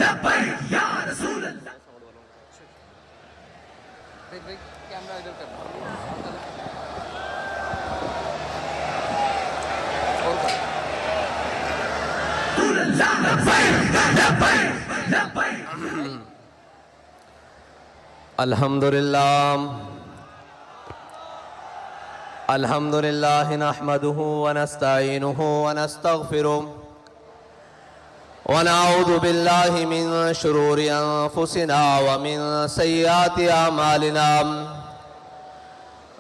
لبیک یا رسول اللہ. کیمرہ ادھر کرنا الحمد لله نحمده ونستعينه ونستغفره ونعوذ بالله من شرور أنفسنا ومن سيئات أعمالنا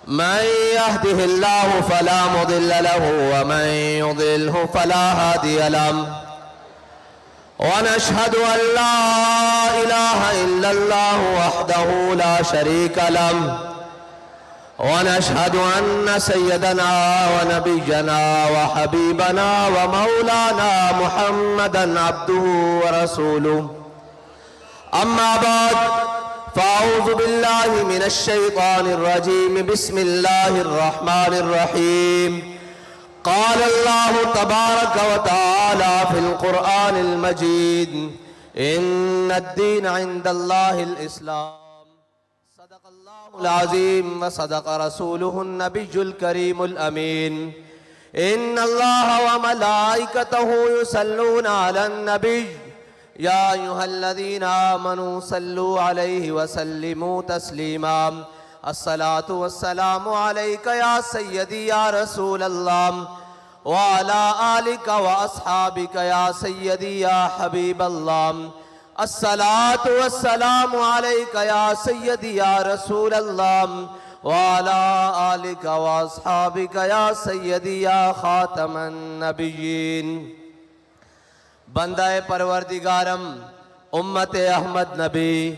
من يهده الله فلا مضل له ومن يضلله فلا هادي له ونشهد أن لا إله إلا الله وحده لا شريك له ونشهد أن سيدنا ونبينا وحبيبنا ومولانا محمدًا عبده ورسوله. أما بعد فأعوذ بالله من الشيطان الرجيم. بسم الله الرحمن الرحيم. قال الله تبارك وتعالى في القرآن المجيد إن الدين عند الله الإسلام. صدق الله العظيم وصدق رسوله النبي الكريم الأمين. إن الله وملائكته يصلون على النبي يا أيها الذين آمنوا صلوا عليه وسلموا تسليما. الصلاة والسلام عليك يا سيدي يا رسول الله وعلى آلك وأصحابك يا سيدي يا حبيب الله. الصلاة والسلام عليك يا سيدي يا رسول الله وعلى آلك وأصحابك يا سيدي يا خاتم النبيين. بندہ پروردگارم امت احمد نبی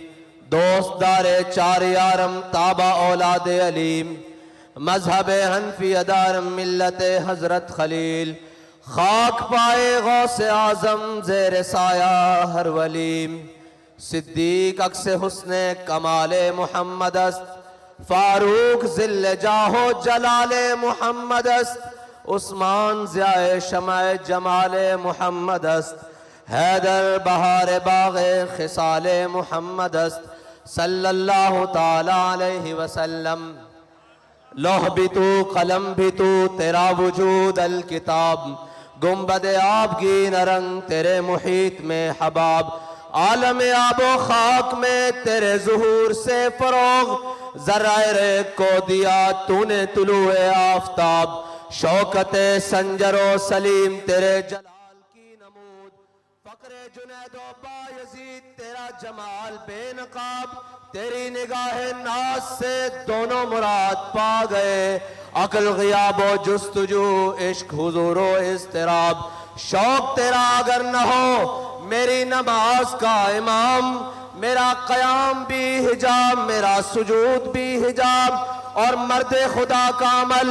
دوست دار چار یارم تابع اولاد علیم مذہب حنفی ادارم ملت حضرت خلیل خاک پائے غوث اعظم زیر سایہ ہر ولیم. صدیق عکس حسن کمال محمد است فاروق ذل جاہ و جلال محمد است عثمان ضیاء شمع جمال محمد است حیدر بہار باغ خصال محمد است صلی اللہ تعالی علیہ وسلم. لوح بھی تو قلم بھی تو تیرا وجود الکتاب گنبد آبگی نرنگ تیرے محیط میں حباب عالم آب و خاک میں تیرے ظہور سے فروغ ذرائع ریگ کو دیا تو نے طلوع آفتاب شوکت سنجر و سلیم تیرے جلال کی نمود فقر جنید و بایزید تیرا جمال بے نقاب تیری نگاہ ناز سے دونوں مراد پا گئے عقل غیاب و جستجو عشق حضور و اضطراب. شوق تیرا اگر نہ ہو میری نماز کا امام میرا قیام بھی حجاب میرا سجود بھی حجاب اور مرد خدا کا عمل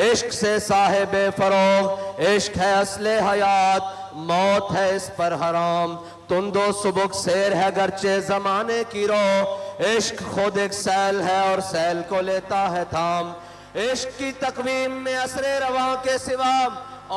عشق سے صاحب فروغ عشق ہے اصل حیات موت ہے اس پر حرام تند و سبک سیر ہے گرچہ زمانے کی رو عشق خود ایک سیل ہے اور سیل کو لیتا ہے تھام. عشق کی تقویم میں عصر رواں کے سوا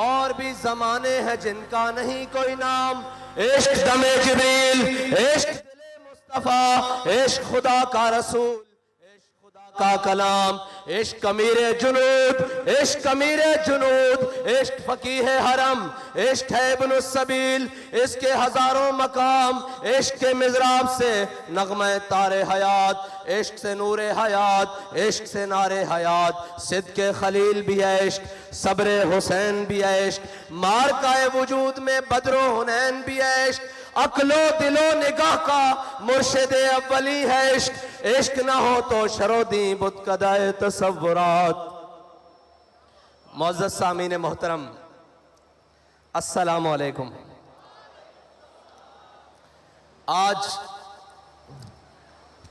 اور بھی زمانے ہیں جن کا نہیں کوئی نام. عشق دم جبریل عشق دل مصطفیٰ عشق خدا کا رسول عشق خدا کا کلام عشق امیر جنود عشق امیر جنود عشق فقیہ حرم عشق ہے ابن السبیل اس کے ہزاروں مقام عشق کے مضراب سے نغمہ تار حیات عشق سے نور حیات عشق سے نار حیات صدق خلیل بھی ہے عشق صبر حسین بھی ہے عشق مارکہ وجود میں بدر و حنین بھی ہے عشق عقل و دل و نگاہ کا مرشد اولی ہے عشق عشق نہ ہو تو شرو دیں بت کدائے تصورات. معزز سامعین محترم السلام علیکم. آج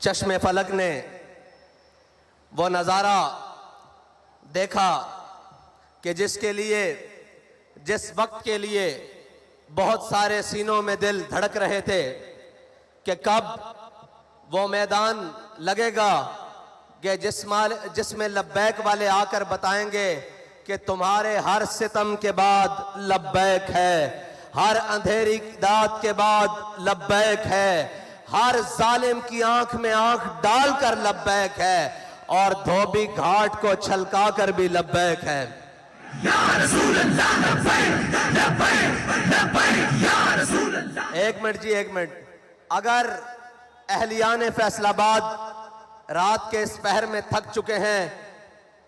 چشم فلک نے وہ نظارہ دیکھا کہ جس کے لیے جس وقت کے لیے بہت سارے سینوں میں دل دھڑک رہے تھے کہ کب وہ میدان لگے گا کہ جس میں لبیک والے آ کر بتائیں گے کہ تمہارے ہر ستم کے بعد لبیک ہے ہر اندھیری داد کے بعد لبیک ہے، ہر ظالم کی آنکھ میں آنکھ ڈال کر لبیک ہے، اور دھوبی گھاٹ کو چھلکا کر بھی لبیک ہے۔ یا رسول اللہ لبیک لبیک لبیک یا رسول اللہ۔ ایک منٹ جی، ایک منٹ۔ اگر اہلیان فیصل آباد رات کے اس پہر میں تھک چکے ہیں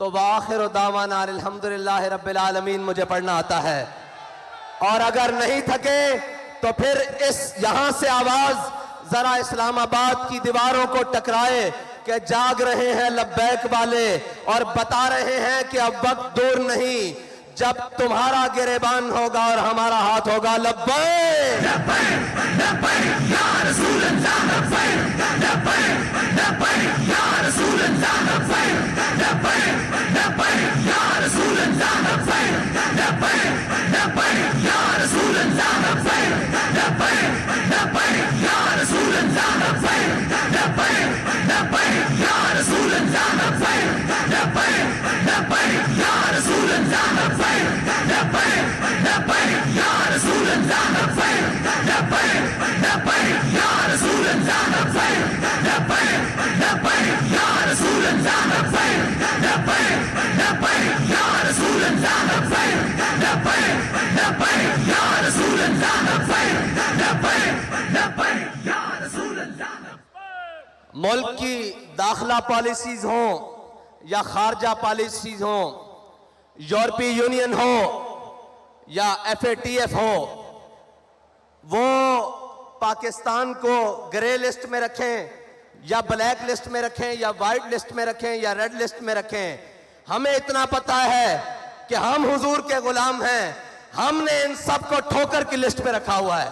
تو وآخر دعوانا الحمدللہ رب العالمین مجھے پڑھنا آتا ہے، اور اگر نہیں تھکے تو پھر اس یہاں سے آواز ذرا اسلام آباد کی دیواروں کو ٹکرائے کہ جاگ رہے ہیں لبیک والے، اور بتا رہے ہیں کہ اب وقت دور نہیں جب تمہارا گریبان ہوگا اور ہمارا ہاتھ ہوگا لبیک لبیک لبیک یا رسول اللہ لبیک لبیک لبیک یا رسول اللہ لبیک لبیک لبیک یا رسول اللہ لبیک لبیک لبیک یا رسول اللہ لبیک لبیک لبیک یا رسول اللہ لبیک لبیک لبیک یا رسول اللہ لبیک لبیک لبیک یا رسول اللہ لبیک لبیک لبیک یا رسول اللہ لبیک لبیک لبیک یا رسول اللہ لبیک لبیک لبیک یا رسول اللہ لبیک لبیک لبیک یا رسول اللہ لبیک لبیک لبیک یا رسول اللہ لبیک لبیک لبیک یا رسول اللہ۔ ملک کی داخلہ پالیسیز ہوں یا خارجہ پالیسیز ہوں، یورپی یونین ہو یا FATF ہو، وہ پاکستان کو گرے لسٹ میں رکھیں یا بلیک لسٹ میں رکھیں یا وائٹ لسٹ میں رکھیں یا ریڈ لسٹ میں رکھیں، ہمیں اتنا پتا ہے کہ ہم حضور کے غلام ہیں۔ ہم نے ان سب کو ٹھوکر کی لسٹ پہ رکھا ہوا ہے،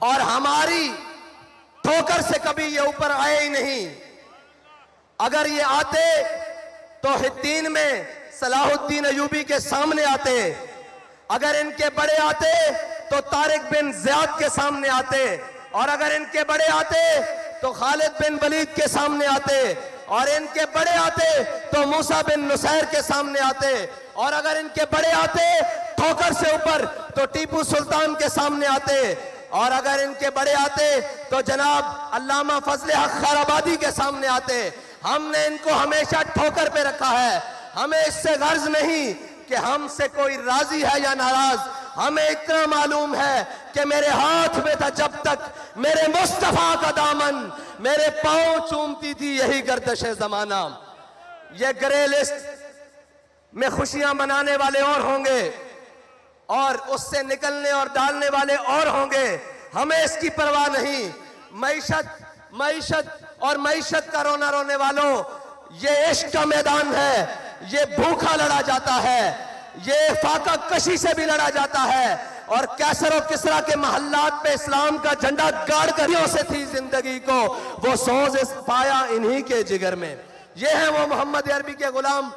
اور ہماری ٹھوکر سے کبھی یہ اوپر آئے ہی نہیں۔ اگر یہ آتے تو حطین میں صلاح الدین ایوبی کے سامنے آتے، اگر ان کے بڑے آتے تو طارق بن زیاد کے سامنے آتے، اور اگر ان کے بڑے آتے تو خالد بن ولید کے سامنے آتے، اور ان کے بڑے آتے تو موسیٰ بن نصیر کے سامنے آتے، اور اگر ان کے بڑے آتے ٹھوکر سے اوپر تو ٹیپو سلطان کے سامنے آتے، اور اگر ان کے بڑے آتے تو جناب علامہ فضل حق خیرآبادی کے سامنے آتے۔ ہم نے ان کو ہمیشہ ٹھوکر پہ رکھا ہے۔ ہمیں اس سے غرض نہیں کہ ہم سے کوئی راضی ہے یا ناراض، ہمیں اتنا معلوم ہے کہ میرے ہاتھ میں تھا جب تک میرے مصطفیٰ کا دامن، میرے پاؤں چومتی تھی یہی گردش زمانہ۔ یہ گرے لسٹ میں خوشیاں منانے والے اور ہوں گے، اور اس سے نکلنے اور ڈالنے والے اور ہوں گے، ہمیں اس کی پرواہ نہیں۔ معیشت اور معیشت کا رونا رونے والوں، یہ عشق کا میدان ہے، یہ بھوکا لڑا جاتا ہے، یہ فاقہ کشی سے بھی لڑا جاتا ہے، اور کیسر و کسرا کے محلات پہ اسلام کا جھنڈا گاڑ کریوں سے تھی زندگی کو وہ سوز پایا انہی کے جگر میں۔ یہ ہیں وہ محمد عربی کے غلام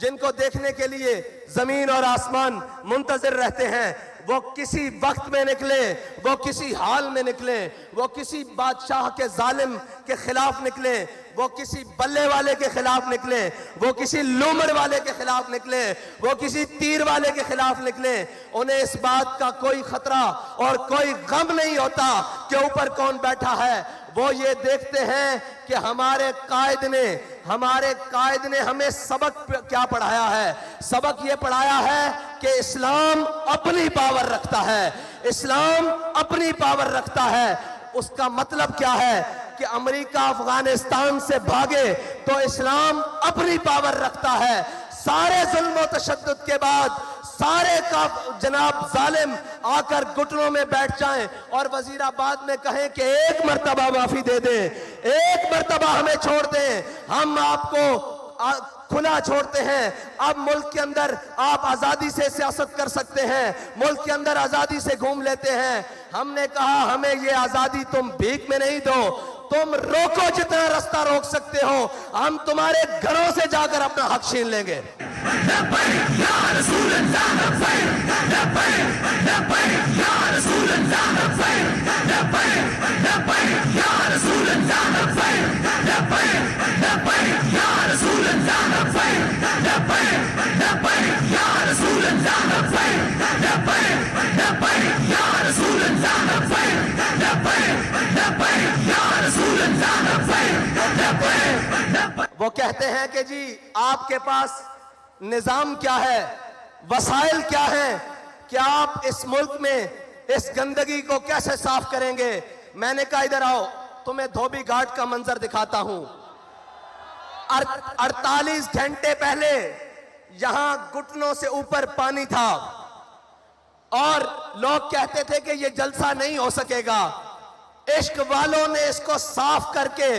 جن کو دیکھنے کے لیے زمین اور آسمان منتظر رہتے ہیں۔ وہ کسی وقت میں نکلے، وہ کسی حال میں نکلے، وہ کسی بادشاہ کے ظالم کے خلاف نکلے، وہ کسی بلے والے کے خلاف نکلے، وہ کسی لومڑ والے کے خلاف نکلے، وہ کسی تیر والے کے خلاف نکلے، انہیں اس بات کا کوئی خطرہ اور کوئی غم نہیں ہوتا کہ اوپر کون بیٹھا ہے۔ وہ یہ دیکھتے ہیں کہ ہمارے قائد نے ہمیں سبق کیا پڑھایا ہے۔ سبق یہ پڑھایا ہے کہ اسلام اپنی پاور رکھتا ہے، اسلام اپنی پاور رکھتا ہے۔ اس کا مطلب کیا ہے کہ امریکہ افغانستان سے بھاگے تو اسلام اپنی پاور رکھتا ہے۔ سارے ظلم و تشدد کے بعد سارے کا جناب ظالم آ کر گھٹنوں میں بیٹھ جائیں اور وزیر آباد میں کہیں کہ ایک مرتبہ معافی دے دیں، ایک مرتبہ ہمیں چھوڑ دیں، ہم آپ کو کھلا چھوڑتے ہیں۔ اب ملک کے اندر آپ آزادی سے سیاست کر سکتے ہیں، ملک کے اندر آزادی سے گھوم لیتے ہیں۔ ہم نے کہا ہمیں یہ آزادی تم بھیک میں نہیں دو، تم روکو جتنا رستہ روک سکتے ہو، ہم تمہارے گھروں سے جا کر اپنا حق چھین لیں گے۔ لبیک یا رسول اللہ لبیک لبیک لبیک یا رسول اللہ لبیک لبیک لبیک یا رسول اللہ لبیک لبیک لبیک یا رسول اللہ لبیک لبیک لبیک یا رسول اللہ لبیک لبیک ہیں کہ جی آپ کے پاس نظام کیا ہے, وسائل کیا ہیں کہ آپ اس ملک میں اس گندگی کو کیسے صاف کریں گے. میں نے کہا ادھر آؤ, تمہیں دھوبی گھاٹ کا منظر دکھاتا ہوں. 48 گھنٹے پہلے یہاں گھٹنوں سے اوپر پانی تھا اور لوگ کہتے تھے کہ یہ جلسہ نہیں ہو سکے گا. عشق والوں نے اس کو صاف کر کے,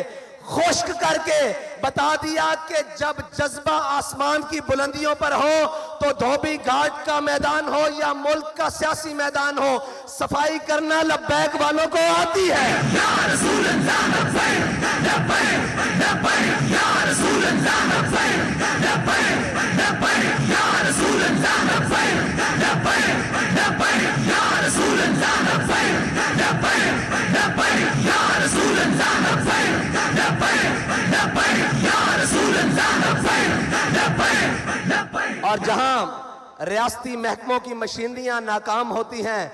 خشک کر کے بتا دیا کہ جب جذبہ آسمان کی بلندیوں پر ہو تو دھوبی گھاٹ کا میدان ہو یا ملک کا سیاسی میدان ہو, صفائی کرنا لبیک والوں کو آتی ہے. یا رسول اللہ لبیک لبیک لبیک یا رسول اللہ لبیک لبیک لبیک یا رسول اللہ لبیک لبیک لبیک یا رسول اللہ لبیک لبیک لبیک یا رسول اللہ لبیک لبیک لبیک یا رسول اللہ لبیک لبیک لبیک. اور جہاں ریاستی محکموں کی مشینریاں ناکام ہوتی ہیں,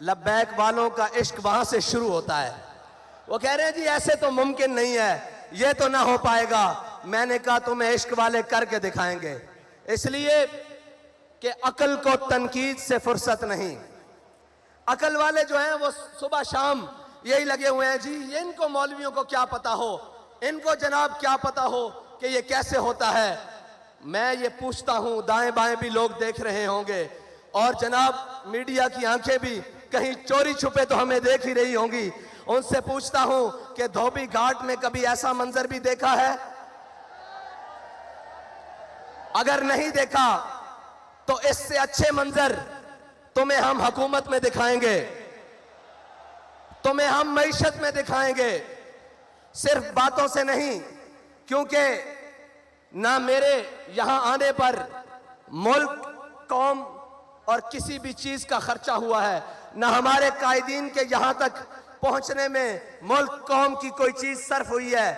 لبیک والوں کا عشق وہاں سے شروع ہوتا ہے. وہ کہہ رہے ہیں جی ایسے تو ممکن نہیں ہے, یہ تو نہ ہو پائے گا. میں نے کہا تمہیں عشق والے کر کے دکھائیں گے, اس لیے کہ عقل کو تنقید سے فرصت نہیں. عقل والے جو ہیں وہ صبح شام یہی لگے ہوئے ہیں, جی یہ ان کو مولویوں کو کیا پتا ہو, ان کو جناب کیا پتا ہو کہ یہ کیسے ہوتا ہے. میں یہ پوچھتا ہوں, دائیں بائیں بھی لوگ دیکھ رہے ہوں گے اور جناب میڈیا کی آنکھیں بھی کہیں چوری چھپے تو ہمیں دیکھ ہی رہی ہوں گی, ان سے پوچھتا ہوں کہ دھوبی گھاٹ میں کبھی ایسا منظر بھی دیکھا ہے؟ اگر نہیں دیکھا تو اس سے اچھے منظر تمہیں ہم حکومت میں دکھائیں گے, تمہیں ہم معیشت میں دکھائیں گے, صرف باتوں سے نہیں. کیونکہ نہ میرے یہاں آنے پر ملک, قوم اور کسی بھی چیز کا خرچہ ہوا ہے, نہ ہمارے قائدین کے یہاں تک پہنچنے میں ملک قوم کی کوئی چیز صرف ہوئی ہے.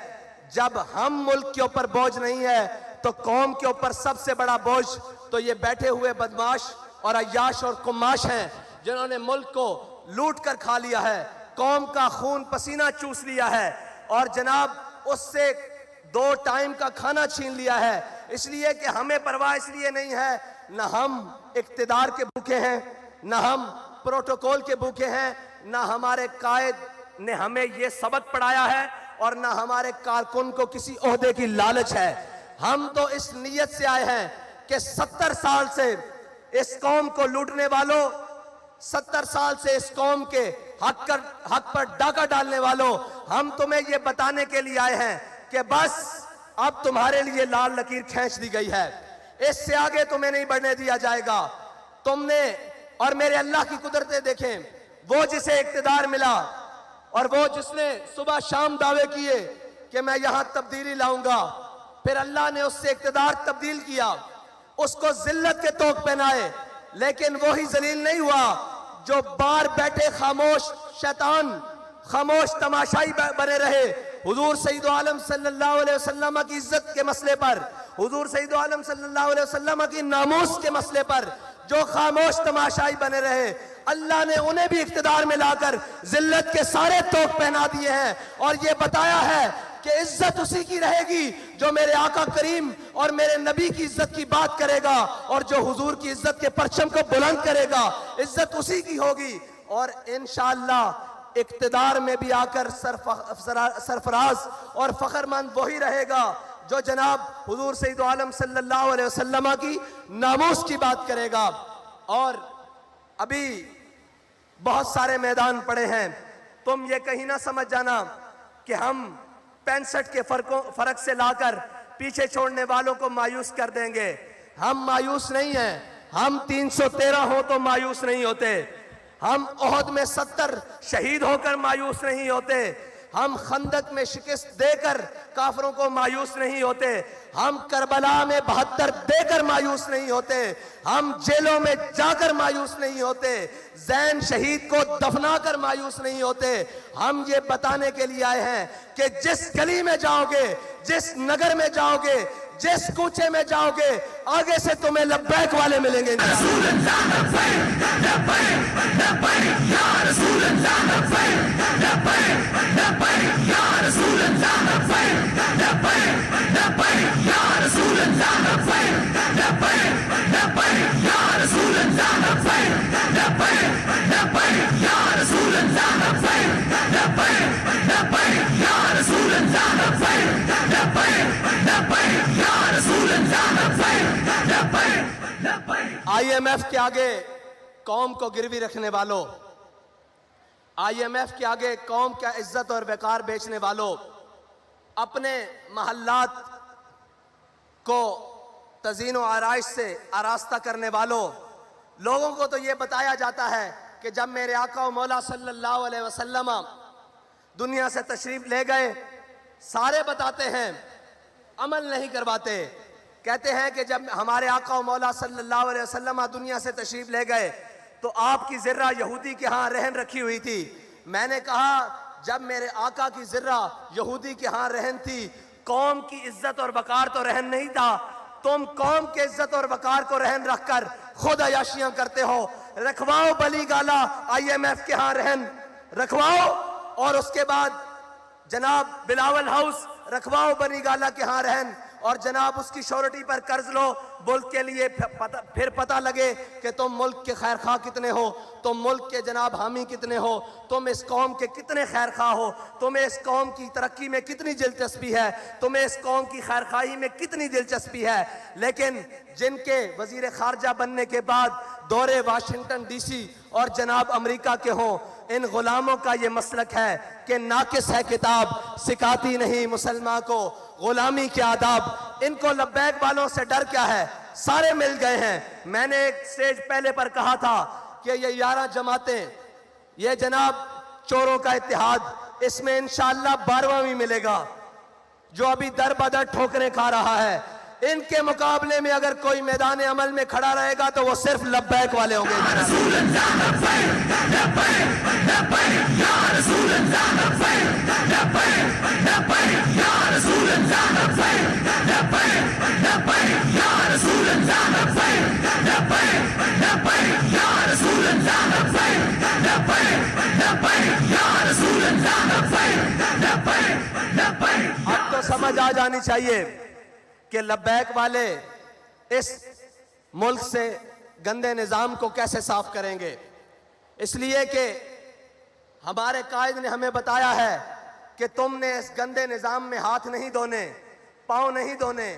جب ہم ملک کے اوپر بوجھ نہیں ہے تو قوم کے اوپر سب سے بڑا بوجھ تو یہ بیٹھے ہوئے بدماش اور عیاش اور قماش ہیں جنہوں نے ملک کو لوٹ کر کھا لیا ہے, قوم کا خون پسینہ چوس لیا ہے اور جناب اس سے 2 ٹائم کا کھانا چھین لیا ہے. اس لیے کہ ہمیں پرواہ اس لیے نہیں ہے, نہ ہم اقتدار کے بھوکے ہیں, نہ ہم پروٹوکول کے بھوکے ہیں, نہ ہمارے قائد نے ہمیں یہ سبق پڑھایا ہے اور نہ ہمارے کارکن کو کسی عہدے کی لالچ ہے. ہم تو اس نیت سے آئے ہیں کہ 70 سال سے اس قوم کو لوٹنے والوں, 70 سال سے اس قوم کے حق پر ڈاکہ ڈالنے والوں, ہم تمہیں یہ بتانے کے لیے آئے ہیں کہ بس اب تمہارے لیے لال لکیر کھینچ دی گئی ہے, اس سے آگے تمہیں نہیں بڑھنے دیا جائے گا. تم نے اور میرے اللہ کی قدرتیں دیکھیں, وہ جسے اقتدار ملا اور وہ جس نے صبح شام دعوے کیے کہ میں یہاں تبدیلی لاؤں گا, پھر اللہ نے اس سے اقتدار تبدیل کیا, اس کو ذلت کے طوق پہنائے, لیکن وہی ذلیل نہیں ہوا جو بار بیٹھے خاموش شیطان, خاموش تماشائی بنے رہے. حضور سید عالم صلی اللہ علیہ وسلم کی عزت کے مسئلے پر, حضور سید عالم صلی اللہ علیہ وسلم کی ناموس کے مسئلے پر جو خاموش تماشائی بنے رہے, اللہ نے انہیں بھی اقتدار میں لا کر ذلت کے سارے طوق پہنا دیے ہیں اور یہ بتایا ہے کہ عزت اسی کی رہے گی جو میرے آقا کریم اور میرے نبی کی عزت کی بات کرے گا, اور جو حضور کی عزت کے پرچم کو بلند کرے گا عزت اسی کی ہوگی. اور انشاءاللہ اقتدار میں بھی آ کر سرفراز اور فخرمند وہی رہے گا جو جناب حضور سید عالم صلی اللہ علیہ وسلم کی ناموس کی بات کرے گا. اور ابھی بہت سارے میدان پڑے ہیں, تم یہ کہیں نہ سمجھ جانا کہ ہم 65 کے فرق سے لا کر پیچھے چھوڑنے والوں کو مایوس کر دیں گے. ہم مایوس نہیں ہیں, ہم 313 ہوں تو مایوس نہیں ہوتے, ہم احد میں 70 شہید ہو کر مایوس نہیں ہوتے, ہم خندق میں شکست دے کر کافروں کو مایوس نہیں ہوتے, ہم کربلا میں 72 دے کر مایوس نہیں ہوتے, ہم جیلوں میں جا کر مایوس نہیں ہوتے, زین شہید کو دفنا کر مایوس نہیں ہوتے. ہم یہ بتانے کے لیے آئے ہیں کہ جس گلی میں جاؤ گے, جس نگر میں جاؤ گے, جس کوچے میں جاؤ گے, آگے سے تمہیں لبیک والے ملیں گے. رسول اللہ لبیک لبیک لبیک یا رسول اللہ لبیک لبیک لبیک یا رسول اللہ لبیک لبیک لبیک یا IMF کے آگے قوم کو گروی رکھنے والوں، IMF کے آگے قوم کا عزت اور وقار بیچنے والوں، اپنے محلات کو تزئین و آرائش سے آراستہ کرنے والوں، لوگوں کو تو یہ بتایا جاتا ہے کہ جب میرے آقا و مولا صلی اللہ علیہ وسلم دنیا سے تشریف لے گئے، سارے بتاتے ہیں، عمل نہیں کرواتے، کہتے ہیں کہ جب ہمارے آقا و مولا صلی اللہ علیہ وسلم دنیا سے تشریف لے گئے تو آپ کی ذرہ یہودی کے ہاں رہن رکھی ہوئی تھی۔ میں نے کہا جب میرے آقا کی ذرہ یہودی کے ہاں رہن تھی، قوم کی عزت اور وقار تو رہن نہیں تھا، تم قوم کے عزت اور وقار کو رہن رکھ کر خود عیاشیاں کرتے ہو۔ رکھواؤ بلی گالا IMF کے ہاں رہن رکھواؤ، اور اس کے بعد جناب بلاول ہاؤس رکھواؤ بنی گالا کے ہاں رہن، اور جناب اس کی شورٹی پر قرض لو، ملک کے لیے پھر پتہ لگے کہ تم ملک کے خیر خواہ کتنے ہو، تم ملک کے جناب حامی کتنے ہو، تم اس قوم کے کتنے خیر خواہ ہو، تمہیں اس قوم کی ترقی میں کتنی دلچسپی ہے، تمہیں اس قوم کی خیر خواہی میں کتنی دلچسپی ہے۔ لیکن جن کے وزیر خارجہ بننے کے بعد دورے واشنگٹن DC اور جناب امریکہ کے ہوں، ان غلاموں کا یہ مسلک ہے کہ ناقص ہے کتاب، سکھاتی نہیں مسلمان کو غلامی کے آداب۔ ان کو لبیک والوں سے ڈر کیا ہے؟ سارے مل گئے ہیں۔ میں نے ایک سٹیج پہلے پر کہا تھا کہ یہ 11 جماعتیں، یہ جناب چوروں کا اتحاد، اس میں انشاءاللہ 12واں بھی ملے گا، جو ابھی در بدر ٹھوکریں کھا رہا ہے۔ ان کے مقابلے میں اگر کوئی میدان عمل میں کھڑا رہے گا تو وہ صرف لبیک والے ہوں گے۔ رسول اللہ لبیک لبیک لبیک یا رسول اللہ لبیک لبیک لبیک یا رسول اللہ لبیک لبیک لبیک یا رسول اللہ لبیک لبیک لبیک یا رسول اللہ لبیک لبیک لبیک یا رسول اللہ لبیک لبیک لبیک۔ اب تو سمجھ آ جانی چاہیے کہ لبیک والے اس ملک سے گندے نظام کو کیسے صاف کریں گے، اس لیے کہ ہمارے قائد نے ہمیں بتایا ہے کہ تم نے اس گندے نظام میں ہاتھ نہیں دھونے، پاؤں نہیں دھونے،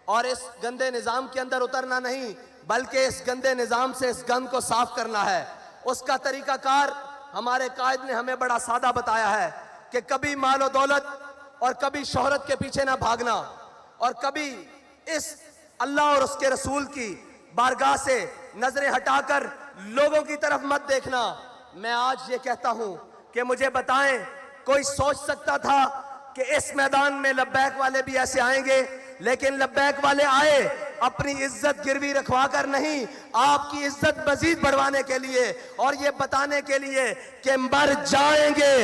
اور اس گندے نظام کے اندر اترنا نہیں، بلکہ اس گندے نظام سے اس گند کو صاف کرنا ہے۔ اس کا طریقہ کار ہمارے قائد نے ہمیں بڑا سادہ بتایا ہے کہ کبھی مال و دولت اور کبھی شہرت کے پیچھے نہ بھاگنا، اور کبھی اس اللہ اور اس کے رسول کی بارگاہ سے نظریں ہٹا کر لوگوں کی طرف مت دیکھنا۔ میں آج یہ کہتا ہوں کہ مجھے بتائیں کوئی سوچ سکتا تھا کہ اس میدان میں لبیک والے بھی ایسے آئیں گے؟ لیکن لبیک والے آئے اپنی عزت گروی رکھوا کر نہیں، آپ کی عزت مزید بڑھوانے کے لیے، اور یہ بتانے کے لیے کہ مر جائیں گے،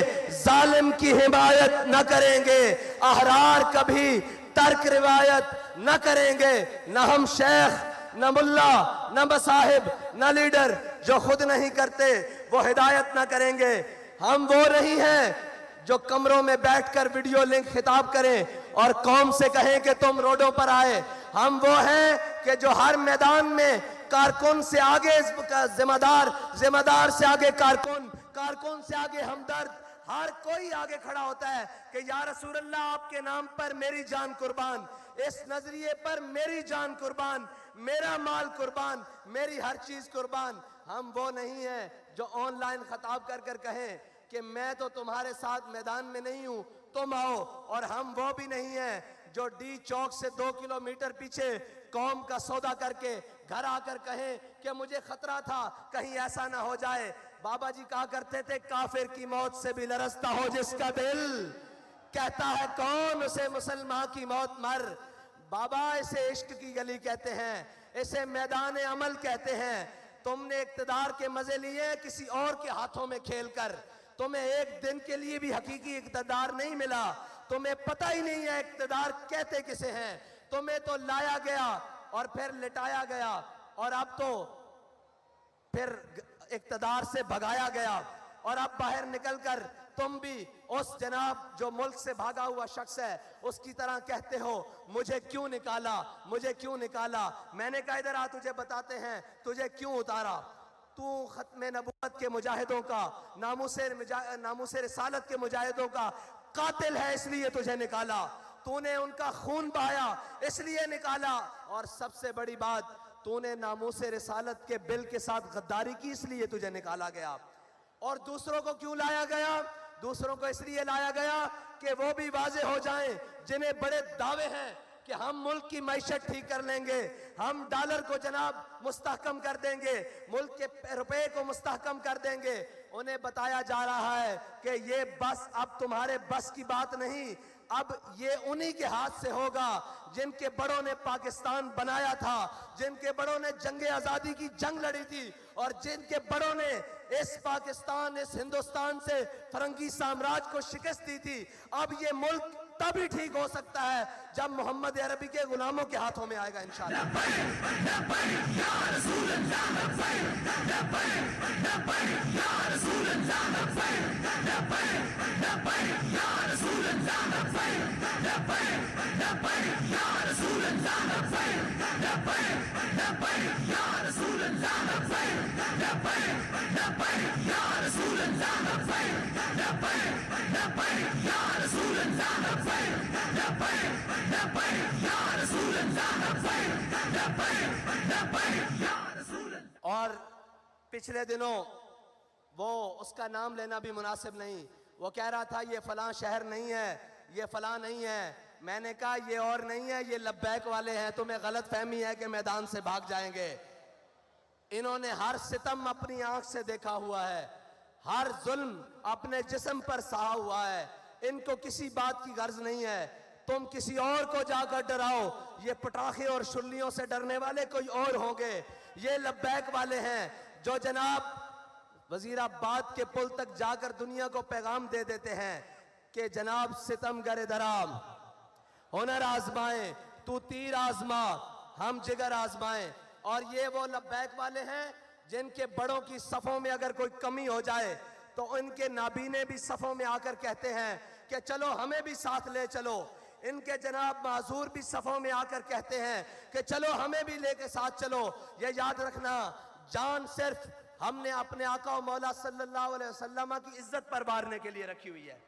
ظالم کی حمایت نہ کریں گے، احرار کبھی ترک روایت نہ کریں گے، نہ ہم شیخ، نہ ملا، نہ مصاحب، نہ لیڈر جو خود نہیں کرتے وہ ہدایت نہ کریں گے۔ ہم وہ نہیں ہیں جو کمروں میں بیٹھ کر ویڈیو لنک خطاب کریں اور قوم سے کہیں کہ تم روڈوں پر آئے۔ ہم وہ ہیں کہ جو ہر میدان میں کارکن سے آگے ذمہ دار سے آگے کارکن سے آگے ہمدرد، ہر کوئی آگے کھڑا ہوتا ہے کہ یا رسول اللہ آپ کے نام پر میری جان قربان، اس نظریے پر میری جان قربان، میرا مال قربان، میری ہر چیز قربان۔ ہم وہ نہیں ہیں جو آن لائن خطاب کر کر کہیں کہ میں تو تمہارے ساتھ میدان میں نہیں ہوں، تم آؤ، اور ہم وہ بھی نہیں ہیں جو ڈی چوک سے 2 کلومیٹر پیچھے قوم کا سودا کر کے گھر آ کر کہیں کہ مجھے خطرہ تھا کہیں ایسا نہ ہو جائے۔ بابا جی کہا کرتے تھے کافر کی موت سے بھی لرزتا ہو جس کا دل، کہتا ہے کون اسے مسلمان کی موت مر۔ بابا اسے عشق کی گلی کہتے ہیں، اسے میدان عمل کہتے ہیں۔ تم نے اقتدار کے مزے لیے کسی اور کے ہاتھوں میں کھیل کر، تمہیں ایک دن کے لیے بھی حقیقی اقتدار نہیں ملا، تمہیں پتہ ہی نہیں ہے اقتدار کہتے کسے ہیں۔ تمہیں تو لایا گیا اور پھر لٹایا گیا، اور اب تو پھر اقتدار سے بھگایا گیا، اور اب باہر نکل کر تم بھی اس جناب جو ملک سے بھاگا ہوا شخص ہے اس کی طرح کہتے ہو مجھے کیوں نکالا، مجھے کیوں نکالا۔ میں نے کہا ادھر آ، تجھے بتاتے ہیں تجھے کیوں اتارا۔ تو ختم نبوت کے مجاہدوں کا، ناموس رسالت کے مجاہدوں کا قاتل ہے، اس لیے تجھے نکالا۔ تو نے ان کا خون بہایا اس لیے نکالا، اور سب سے بڑی بات تو نے ناموس رسالت کے بل کے ساتھ غداری کی، اس لیے تجھے نکالا گیا. اور دوسروں کو کیوں لایا گیا؟ دوسروں کو اس لیے لایا گیا کہ وہ بھی واضح ہو جائیں جنہیں بڑے دعوے ہیں کہ ہم ملک کی معیشت ٹھیک کر لیں گے، ہم ڈالر کو جناب مستحکم کر دیں گے، ملک کے روپے کو مستحکم کر دیں گے. انہیں بتایا جا رہا ہے کہ یہ بس اب تمہارے بس کی بات نہیں، اب یہ انہی کے ہاتھ سے ہوگا جن کے بڑوں نے پاکستان بنایا تھا، جن کے بڑوں نے جنگ آزادی کی جنگ لڑی تھی، اور جن کے بڑوں نے اس پاکستان، اس ہندوستان سے فرنگی سامراج کو شکست دی تھی. اب یہ ملک تبھی ٹھیک ہو سکتا ہے جب محمد عربی کے غلاموں کے ہاتھوں میں آئے گا انشاءاللہ. اور پچھلے دنوں وہ اس کا نام لینا بھی مناسب نہیں، وہ کہہ رہا تھا یہ فلاں شہر نہیں ہے، یہ فلاں نہیں ہے. میں نے کہا یہ اور نہیں ہے، یہ لبیک والے ہیں، تمہیں غلط فہمی ہے کہ میدان سے بھاگ جائیں گے. انہوں نے ہر ستم اپنی آنکھ سے دیکھا ہوا ہے، ہر ظلم اپنے جسم پر سہا ہوا ہے. ان کو کسی بات کی غرض نہیں ہے. تم کسی اور کو جا کر ڈراؤ، یہ پٹاخے اور شلیوں سے ڈرنے والے کوئی اور ہوں گے. یہ لبیک والے ہیں جو جناب وزیر آباد کے پل تک جا کر دنیا کو پیغام دے دیتے ہیں کہ جناب ستم گر درام، ہنر آزمائیں، تو تیر آزما، ہم جگر آزمائیں. اور یہ وہ لبیک والے ہیں جن کے بڑوں کی صفوں میں اگر کوئی کمی ہو جائے تو ان کے نابینے بھی صفوں میں آ کر کہتے ہیں کہ چلو ہمیں بھی ساتھ لے چلو. ان کے جناب معذور بھی صفوں میں آ کر کہتے ہیں کہ چلو ہمیں بھی لے کے ساتھ چلو. یہ یاد رکھنا، جان صرف ہم نے اپنے آقا و مولا صلی اللہ علیہ وسلم کی عزت پر مارنے کے لیے رکھی ہوئی ہے.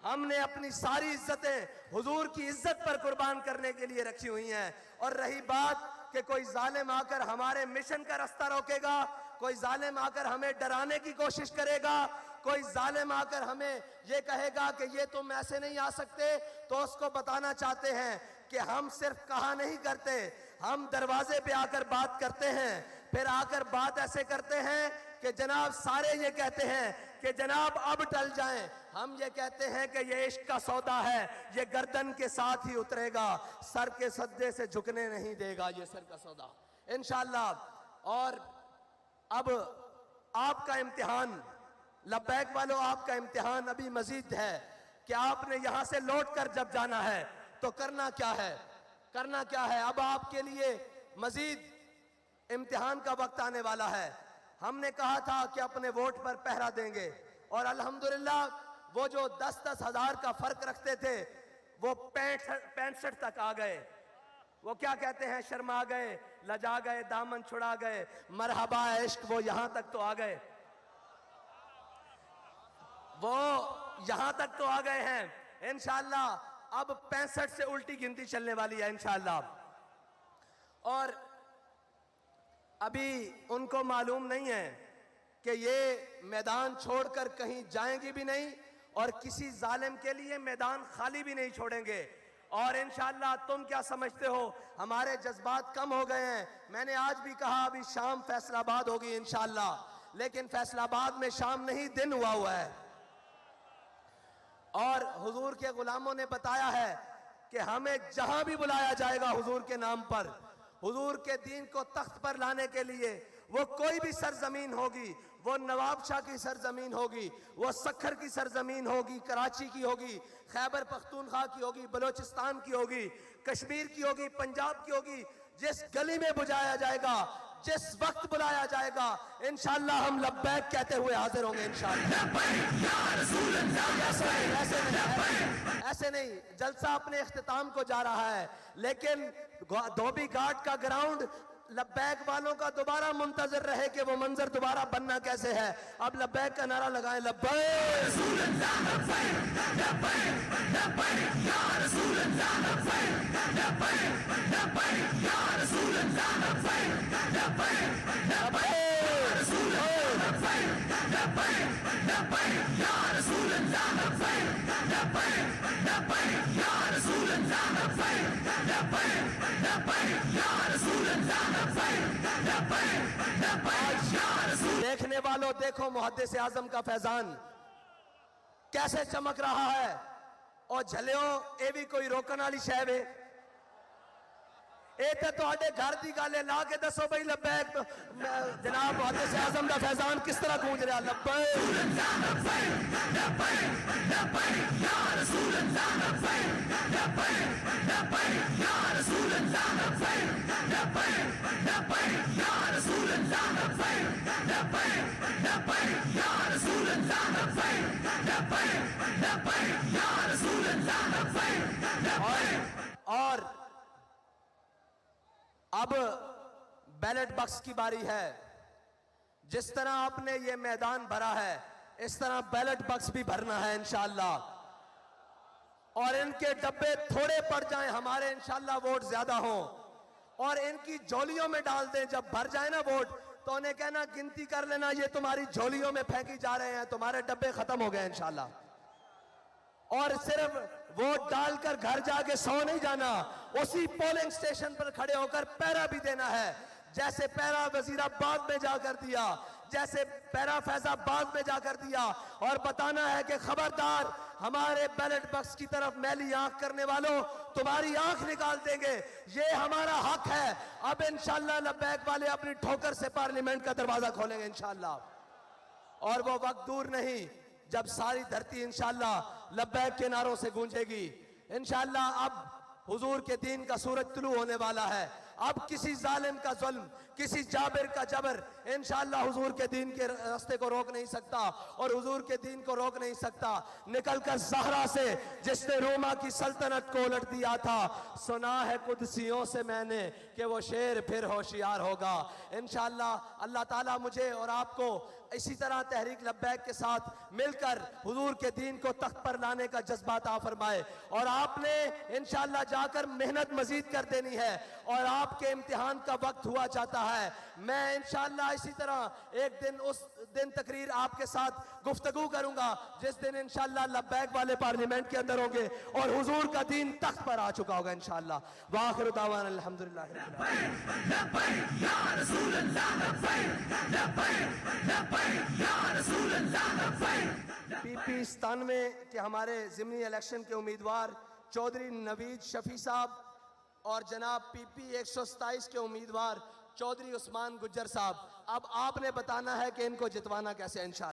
ہم نے اپنی ساری عزتیں حضور کی عزت پر قربان کرنے کے لیے رکھی ہوئی ہیں. اور رہی بات کہ کوئی ظالم آ کر ہمارے مشن کا راستہ روکے گا، کوئی ظالم آ کر ہمیں ڈرانے کی کوشش کرے گا، کوئی ظالم آ کر ہمیں یہ کہے گا کہ یہ تم ایسے نہیں آ سکتے، تو اس کو بتانا چاہتے ہیں کہ ہم صرف کہا نہیں کرتے، ہم دروازے پہ آ کر بات کرتے ہیں. پھر آ کر بات ایسے کرتے ہیں کہ جناب سارے یہ کہتے ہیں کہ جناب اب ٹل جائیں. ہم یہ کہتے ہیں کہ یہ عشق کا سودا ہے، یہ گردن کے ساتھ ہی اترے گا، سر کے سجدے سے جھکنے نہیں دے گا یہ سر کا سودا انشاءاللہ. اور اب آپ کا امتحان، لبیک والوں، آپ کا امتحان ابھی مزید ہے کہ آپ نے یہاں سے لوٹ کر جب جانا ہے تو کرنا کیا ہے، کرنا کیا ہے. اب آپ کے لیے مزید امتحان کا وقت آنے والا ہے. ہم نے کہا تھا کہ اپنے ووٹ پر پہرا دیں گے، اور الحمدللہ وہ جو 10-10 ہزار کا فرق رکھتے تھے وہ 65 تک آ گئے. وہ کیا کہتے ہیں، شرما گئے، لجا گئے، دامن چھڑا گئے، مرحبا عشق، وہ یہاں تک تو آ گئے، وہ یہاں تک تو آ گئے ہیں انشاءاللہ. اب 65 سے الٹی گنتی چلنے والی ہے انشاءاللہ. اور ابھی ان کو معلوم نہیں ہے کہ یہ میدان چھوڑ کر کہیں جائیں گی بھی نہیں، اور کسی ظالم کے لیے میدان خالی بھی نہیں چھوڑیں گے. اور انشاءاللہ تم کیا سمجھتے ہو، ہمارے جذبات کم ہو گئے ہیں. میں نے آج بھی کہا ابھی شام فیصل آباد ہوگی انشاءاللہ، لیکن فیصل آباد میں شام نہیں دن ہوا ہے. اور حضور کے غلاموں نے بتایا ہے کہ ہمیں جہاں بھی بلایا جائے گا حضور کے نام پر، حضور کے دین کو تخت پر لانے کے لیے، وہ کوئی بھی سرزمین ہوگی، وہ نواب شاہ کی سرزمین ہوگی، وہ سکھر کی سرزمین ہوگی، کراچی کی ہوگی، خیبر پختونخوا کی ہوگی، بلوچستان کی ہوگی، کشمیر کی ہوگی، پنجاب کی ہوگی، جس گلی میں بجایا جائے گا، جس وقت بلایا جائے گا، انشاءاللہ ہم لبیک کہتے ہوئے حاضر ہوں گے انشاءاللہ. ایسے نہیں، جلسہ اپنے اختتام کو جا رہا ہے، لیکن دھوبی گھاٹ کا گراؤنڈ لبیک والوں کا دوبارہ منتظر رہے کہ وہ منظر دوبارہ بننا کیسے ہے. اب لبیک کا نعرہ لگائیں, لبیک رسول اللہ لبیک لبیک لبیک یا رسول اللہ لبیک لبیک لبیک یا رسول اللہ لبیک لبیک لبیک رسول اللہ لبیک لبیک لبیک یا رسول اللہ لبیک لبیک لبیک یا رسول اللہ لبیک لبیک لبیک یا رسول اللہ لبیک لبیک لبیک یا رسول. دیکھنے والوں دیکھو محدث اعظم کا فیضان کیسے چمک رہا ہے. اور جھلیو اے بھی کوئی روکن والی شے وے, اے تے تہاڈے گھر دی گل ہے. لا کے دسو بھائی لبیک جناب محدث اعظم دا فیضان کس طرح گونج رہا. لبیک اور اب بیلٹ باکس کی باری ہے. جس طرح آپ نے یہ میدان بھرا ہے اس طرح بیلٹ باکس بھی بھرنا ہے انشاءاللہ. اور ان کے ڈبے تھوڑے پڑ جائیں, ہمارے انشاءاللہ ووٹ زیادہ ہوں, اور ان کی جھولیوں میں ڈال دیں. جب بھر جائے نا ووٹ تو انہیں کہنا گنتی کر لینا, یہ تمہاری جھولیوں میں پھینکی جا رہے ہیں, تمہارے ڈبے ختم ہو گئے انشاءاللہ. اور صرف ووٹ ڈال کر گھر جا کے سو نہیں جانا, اسی پولنگ سٹیشن پر کھڑے ہو کر پیرا بھی دینا ہے. جیسے پیرا وزیر آباد میں جا کر دیا, جیسے پیرا فیض آباد میں جا کر دیا, اور بتانا ہے کہ خبردار ہمارے بیلٹ باکس کی طرف میلی آنکھ کرنے والوں تمہاری آنکھ نکال دیں گے. یہ ہمارا حق ہے. اب انشاءاللہ لبیک والے اپنی ٹھوکر سے پارلیمنٹ کا دروازہ کھولیں گے انشاءاللہ. اور وہ وقت دور نہیں جب ساری دھرتی انشاءاللہ لبیک کے نعروں سے گونجے گی انشاءاللہ. اب حضور کے دین کا سورج طلوع ہونے والا ہے. اب کسی ظالم کا ظلم, کسی جابر کا جبر انشاءاللہ حضور کے دین کے راستے کو روک نہیں سکتا, اور حضور کے دین کو روک نہیں سکتا. نکل کر زہرا سے جس نے روما کی سلطنت کو الٹ دیا تھا, سنا ہے قدسیوں سے میں نے کہ وہ شیر پھر ہوشیار ہوگا. انشاءاللہ اللہ تعالیٰ مجھے اور آپ کو اسی طرح تحریک لبیک کے ساتھ مل کر حضور کے دین کو تخت پر لانے کا جذبہ عطا فرمائے. اور آپ نے انشاءاللہ جا کر محنت مزید کر دینی ہے, اور آپ کے امتحان کا وقت ہوا چاہتا ہے. میں انشاءاللہ اسی طرح ایک دن اس دن تقریر آپ کے ساتھ گفتگو کروں گا جس دن انشاءاللہ لبیک والے پارلیمنٹ کے اندر ہوں گے اور حضور کا دین تخت پر آ چکا ہوگا انشاءاللہ. وآخر دعوانا الحمدللہ رب العالمین. پی پی 97 کے ہمارے ضمنی الیکشن کے امیدوار چودھری نوید شفیع صاحب اور جناب پی پی 127 کے امیدوار چودھری عثمان گجر صاحب. اب آپ نے بتانا ہے کہ ان کو جتوانا کیسے انشاءاللہ.